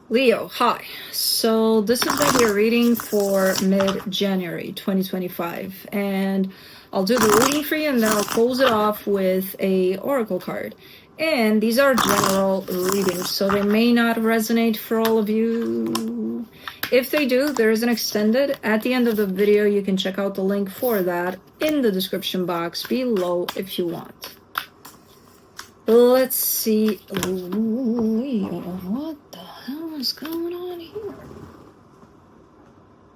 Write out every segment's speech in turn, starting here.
Leo, hi. So this is going to be a reading for mid-January 2025, and I'll do the reading for you and then I'll close it off with a oracle card. And these are general readings, so they may not resonate for all of you. If they do, there is an extended. At the end of the video, you can check out the link for that in the description box below if you want. Let's see. Leo, what the hell is going on here?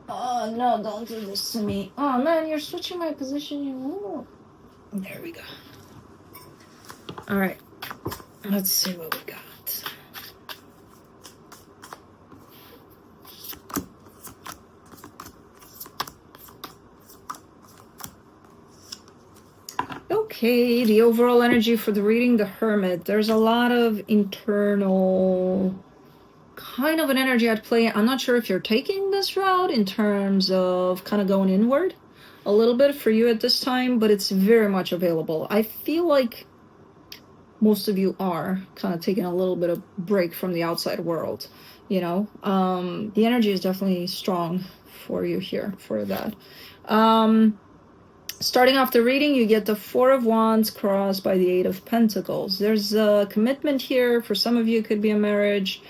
Oh no, don't do this to me. Oh man, you're switching my position. There we go. Alright, let's see what we got. Okay, the overall energy for the reading, the Hermit. There's a lot of internal kind of an energy at play. I'm not sure if you're taking this route in terms of kind of going inward a little bit for you at this time, but it's very much available. I feel like most of you are kind of taking a little bit of break from the outside world, you know. The energy is definitely strong for you here for that. Starting off the reading, you get the Four of Wands crossed by the Eight of Pentacles. There's a commitment here. For some of you, it could be a marriage.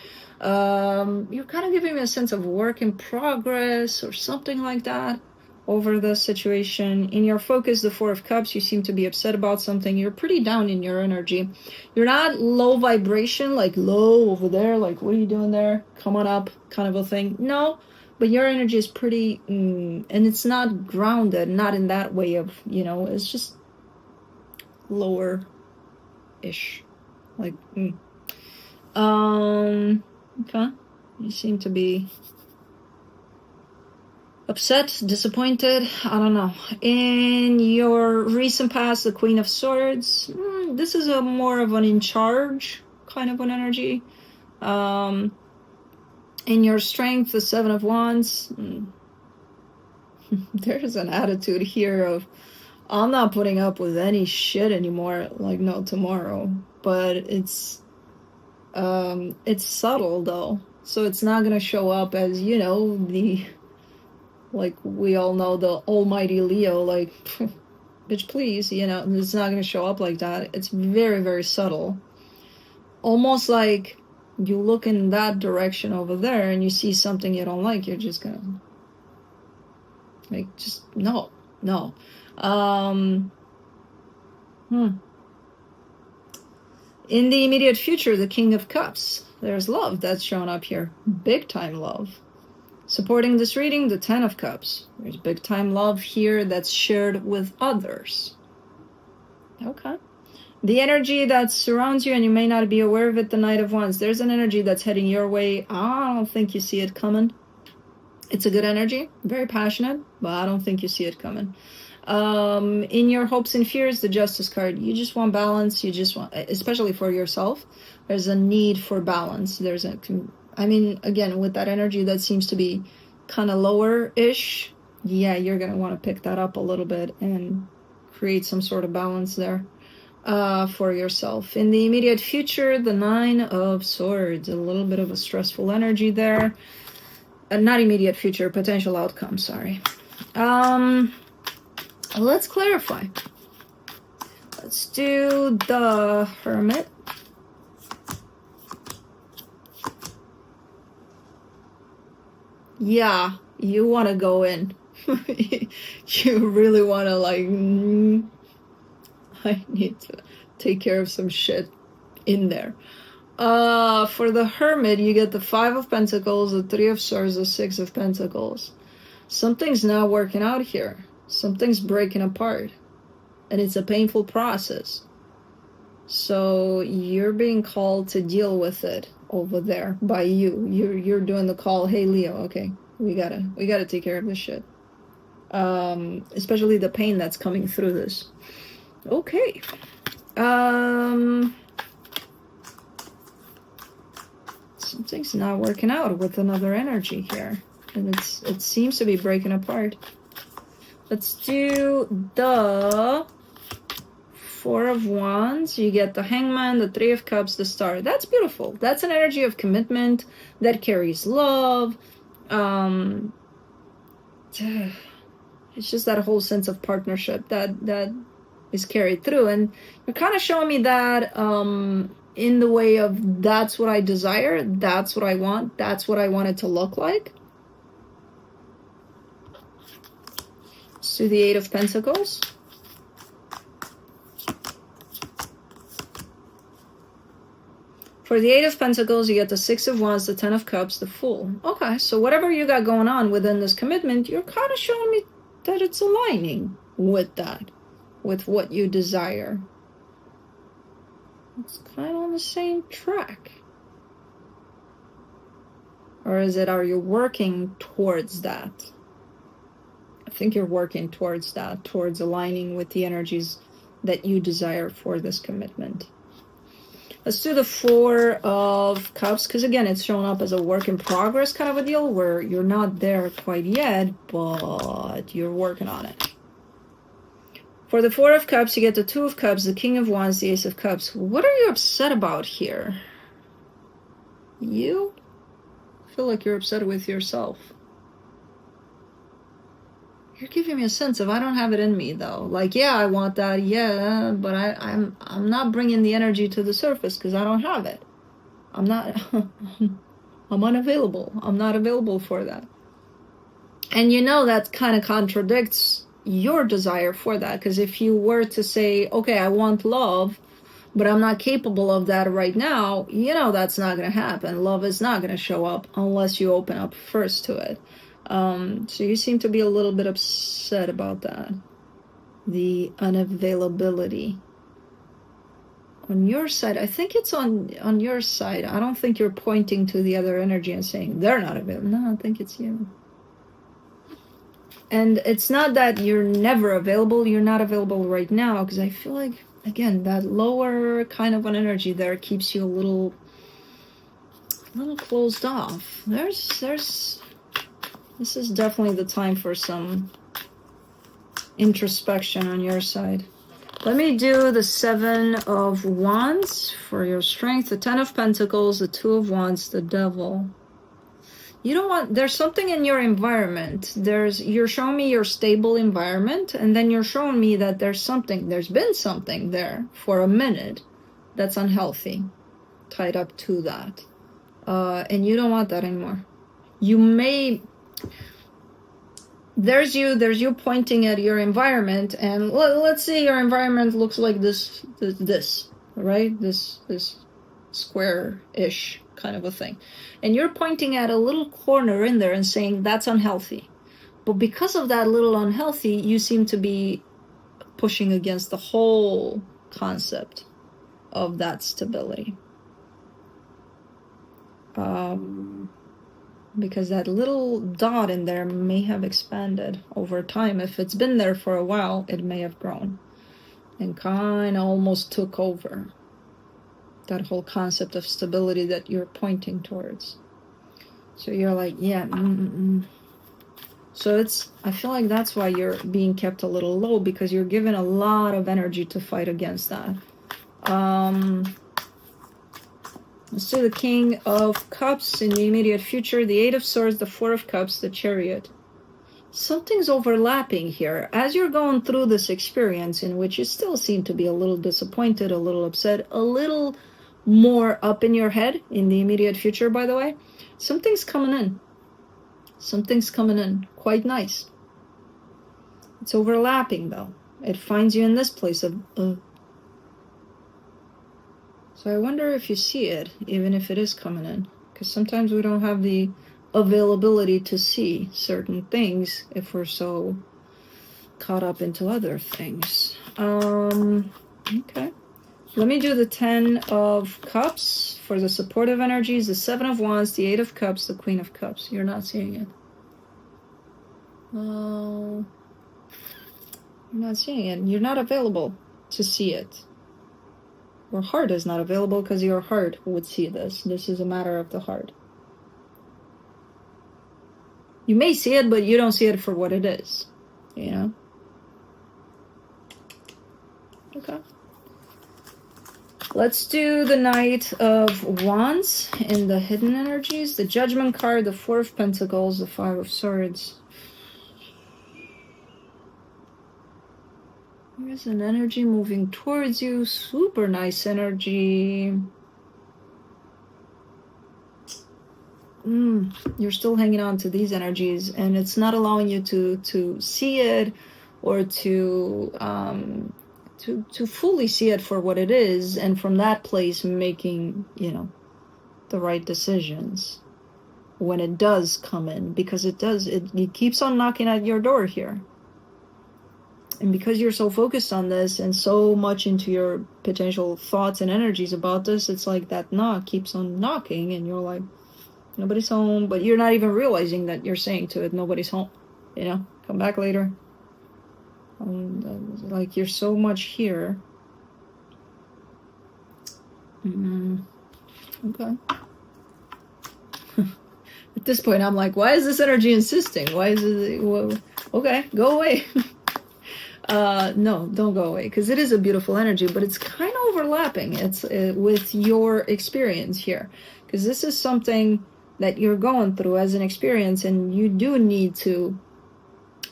You're kind of giving me a sense of work in progress or something like that over the situation. In your focus, the Four of Cups, you seem to be upset about something. You're pretty down in your energy. You're not low vibration, like low over there, like what are you doing there? Come on up, kind of a thing. No. But your energy is pretty, and it's not grounded, not in that way of, you know, it's just lower-ish. Like, okay. You seem to be upset, disappointed, I don't know. In your recent past, the Queen of Swords, this is a more of an in charge kind of an energy. In your strength, the Seven of Wands, there's an attitude here of, I'm not putting up with any shit anymore, like no tomorrow. But it's subtle though, so it's not gonna show up as, you know, the, like we all know, the almighty Leo, like, bitch please, you know, it's not gonna show up like that. It's very, very subtle, almost like you look in that direction over there and you see something you don't like, you're just gonna like, just no. In the immediate future, the King of Cups, there's love that's shown up here, big time love. Supporting this reading, the Ten of Cups, there's big time love here that's shared with others. Okay. The energy that surrounds you, and you may not be aware of it, the Knight of Wands. There's an energy that's heading your way. I don't think you see it coming. It's a good energy, very passionate, but I don't think you see it coming. In your hopes and fears, the Justice card, you just want balance. You just want, especially for yourself, there's a need for balance. I mean, again, with that energy that seems to be kind of lower-ish, yeah, you're going to want to pick that up a little bit and create some sort of balance there. For yourself. In the immediate future, the Nine of Swords, a little bit of a stressful energy there. Not immediate future, potential outcome, sorry. Let's clarify. Let's do the Hermit. Yeah, you want to go in. You really want to, like, I need to take care of some shit in there. For the Hermit, you get the Five of Pentacles, the Three of Swords, the Six of Pentacles. Something's not working out here. Something's breaking apart. And it's a painful process. So you're being called to deal with it over there by you. You're doing the call, hey Leo, okay, we gotta take care of this shit. Especially the pain that's coming through this. Okay. Something's not working out with another energy here, and it seems to be breaking apart. Let's do the Four of Wands, you get the Hangman, the Three of Cups, the Star. That's beautiful. That's an energy of commitment that carries love. It's just that whole sense of partnership that is carried through. And you're kind of showing me that in the way of that's what I desire, that's what I want, that's what I want it to look like. Let's do the Eight of Pentacles. For the Eight of Pentacles, you get the Six of Wands, the Ten of Cups, the Fool. Okay, so whatever you got going on within this commitment, you're kind of showing me that it's aligning with that, with what you desire. It's kind of on the same track. Or is it, are you working towards that? I think you're working towards that, towards aligning with the energies that you desire for this commitment. Let's do the Four of Cups, because again, it's showing up as a work in progress kind of a deal where you're not there quite yet, but you're working on it. For the Four of Cups, you get the Two of Cups, the King of Wands, the Ace of Cups. What are you upset about here? You? I feel like you're upset with yourself. You're giving me a sense of I don't have it in me though. Like, yeah, I want that, yeah, but I'm not bringing the energy to the surface because I don't have it. I'm not, I'm unavailable. I'm not available for that. And you know that kind of contradicts your desire for that, because if you were to say, okay, I want love, but I'm not capable of that right now, you know that's not going to happen. Love is not going to show up unless you open up first to it. So you seem to be a little bit upset about that. The unavailability. On your side, I think it's on your side. I don't think you're pointing to the other energy and saying they're not available. No, I think it's you. And it's not that you're never available. You're not available right now, because I feel like, again, that lower kind of an energy there keeps you a little closed off. This is definitely the time for some introspection on your side. Let me do the Seven of Wands for your strength, the Ten of Pentacles, the Two of Wands, the Devil. You don't want, there's something in your environment. You're showing me your stable environment, and then you're showing me that there's been something there for a minute that's unhealthy, tied up to that. And you don't want that anymore. You may, there's you pointing at your environment, and let's say your environment looks like this, right? This square-ish kind of a thing. And you're pointing at a little corner in there and saying that's unhealthy. But because of that little unhealthy, you seem to be pushing against the whole concept of that stability. Because that little dot in there may have expanded over time. If it's been there for a while, it may have grown and kind of almost took over that whole concept of stability that you're pointing towards. So you're like, yeah, So I feel like that's why you're being kept a little low, because you're given a lot of energy to fight against that. Let's do the King of Cups in the immediate future, the Eight of Swords, the Four of Cups, the Chariot. Something's overlapping here. As you're going through this experience in which you still seem to be a little disappointed, a little upset, a little more up in your head in the immediate future, by the way, something's coming in. Something's coming in. Quite nice. It's overlapping, though. It finds you in this place of... So I wonder if you see it, even if it is coming in. Because sometimes we don't have the availability to see certain things if we're so caught up into other things. Okay. Let me do the Ten of Cups for the supportive energies, the Seven of Wands, the Eight of Cups, the Queen of Cups. You're not seeing it. You're not seeing it. You're not available to see it. Your heart is not available because your heart would see this. This is a matter of the heart. You may see it, but you don't see it for what it is. You know? Okay. Let's do the Knight of Wands in the hidden energies, the Judgment card, the Four of Pentacles, the Five of Swords. There's an energy moving towards you, super nice energy. You're still hanging on to these energies, and it's not allowing you to see it or to fully see it for what it is, and from that place making, you know, the right decisions when it does come in, because it keeps on knocking at your door here. And because you're so focused on this and so much into your potential thoughts and energies about this, it's like that knock keeps on knocking, and you're like, nobody's home, but you're not even realizing that you're saying to it, nobody's home, you know, come back later. Like, you're so much here. Okay. At this point, I'm like, why is this energy insisting? Why is it, well, okay, go away. No, don't go away, because it is a beautiful energy, but it's kind of overlapping. It's with your experience here, because this is something that you're going through as an experience, and you do need to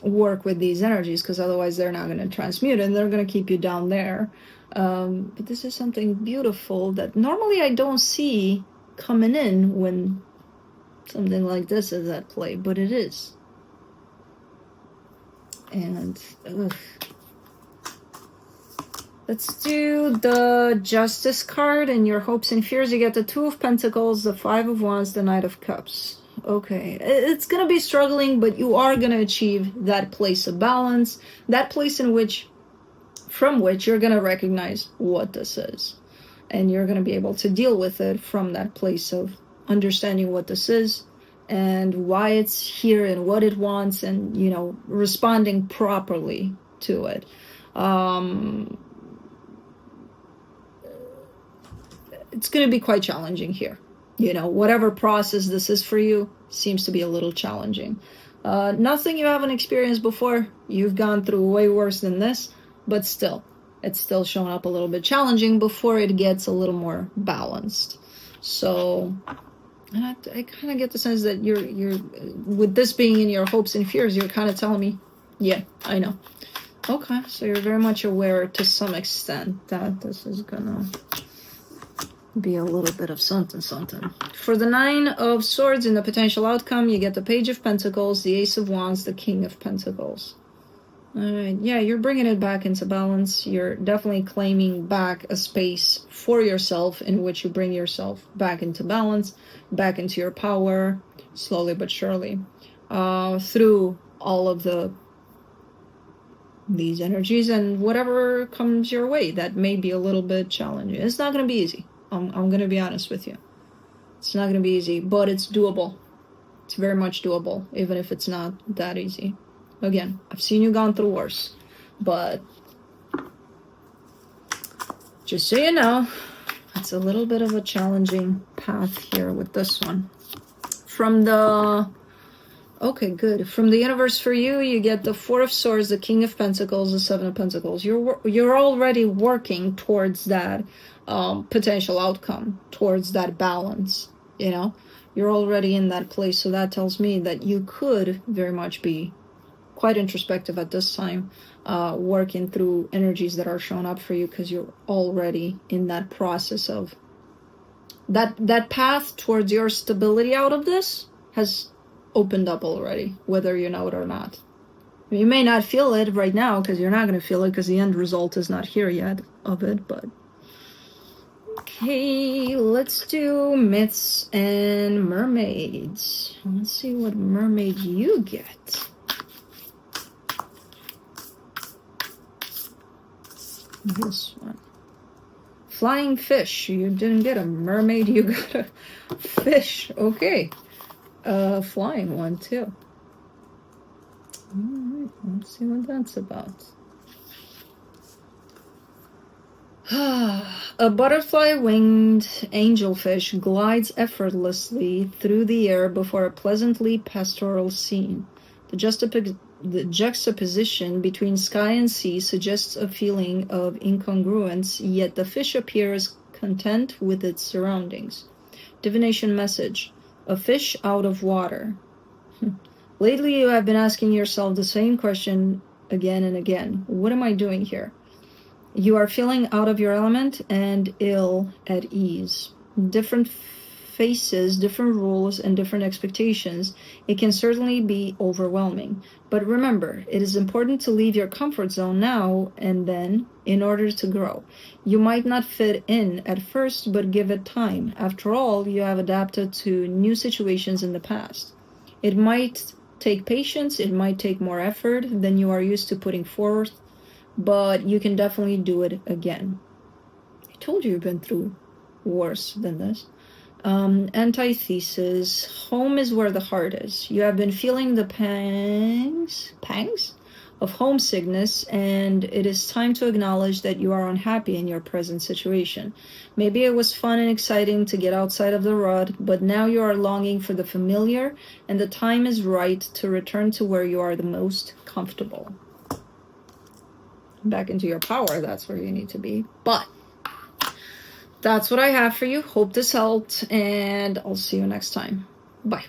work with these energies, because otherwise they're not going to transmute and they're going to keep you down there. But this is something beautiful that normally I don't see coming in when something like this is at play, but it is. And let's do the Justice card. In your hopes and fears, you get the Two of Pentacles, the Five of Wands, the Knight of Cups. Okay, it's going to be struggling, but you are going to achieve that place of balance, that place from which you're going to recognize what this is. And you're going to be able to deal with it from that place of understanding what this is and why it's here and what it wants, and, you know, responding properly to it. It's going to be quite challenging here. You know, whatever process this is for you seems to be a little challenging. Nothing you haven't experienced before. You've gone through way worse than this, but still, it's still showing up a little bit challenging before it gets a little more balanced. So, and I kind of get the sense that you're with this being in your hopes and fears, you're kind of telling me, yeah, I know. Okay, so you're very much aware to some extent that this is gonna be a little bit of something. For the Nine of Swords in the potential outcome, you get the Page of Pentacles, the Ace of Wands, the King of Pentacles. All right, yeah, you're bringing it back into balance. You're definitely claiming back a space for yourself in which you bring yourself back into balance, back into your power, slowly but surely, through all of these energies and whatever comes your way that may be a little bit challenging. It's not going to be easy. I'm going to be honest with you. It's not going to be easy, but it's doable. It's very much doable, even if it's not that easy. Again, I've seen you gone through worse, but just so you know, it's a little bit of a challenging path here with this one. Okay, good. From the universe for you, you get the Four of Swords, the King of Pentacles, the Seven of Pentacles. You're already working towards that potential outcome, towards that balance, you know? You're already in that place, so that tells me that you could very much be quite introspective at this time, working through energies that are showing up for you, because you're already in that process of that path towards your stability out of this has opened up already, whether you know it or not. You may not feel it right now, because you're not going to feel it, because the end result is not here yet of it, but okay, let's do myths and mermaids. Let's see what mermaid you get. This one. Flying fish. You didn't get a mermaid, you got a fish. Okay. Flying one too. Alright, let's see what that's about. A butterfly-winged angelfish glides effortlessly through the air before a pleasantly pastoral scene. The juxtaposition between sky and sea suggests a feeling of incongruence, yet the fish appears content with its surroundings. Divination message: a fish out of water. Lately, you have been asking yourself the same question again and again. What am I doing here? You are feeling out of your element and ill at ease. Different faces, different rules, and different expectations. It can certainly be overwhelming. But remember, it is important to leave your comfort zone now and then in order to grow. You might not fit in at first, but give it time. After all, you have adapted to new situations in the past. It might take patience, it might take more effort than you are used to putting forth, but you can definitely do it again. I told you you've been through worse than this. Antithesis: home is where the heart is. You have been feeling the pangs of homesickness, and it is time to acknowledge that you are unhappy in your present situation. Maybe it was fun and exciting to get outside of the rut, but now you are longing for the familiar, and the time is right to return to where you are the most comfortable. Back into your power, that's where you need to be. But that's what I have for you. Hope this helped, and I'll see you next time. Bye.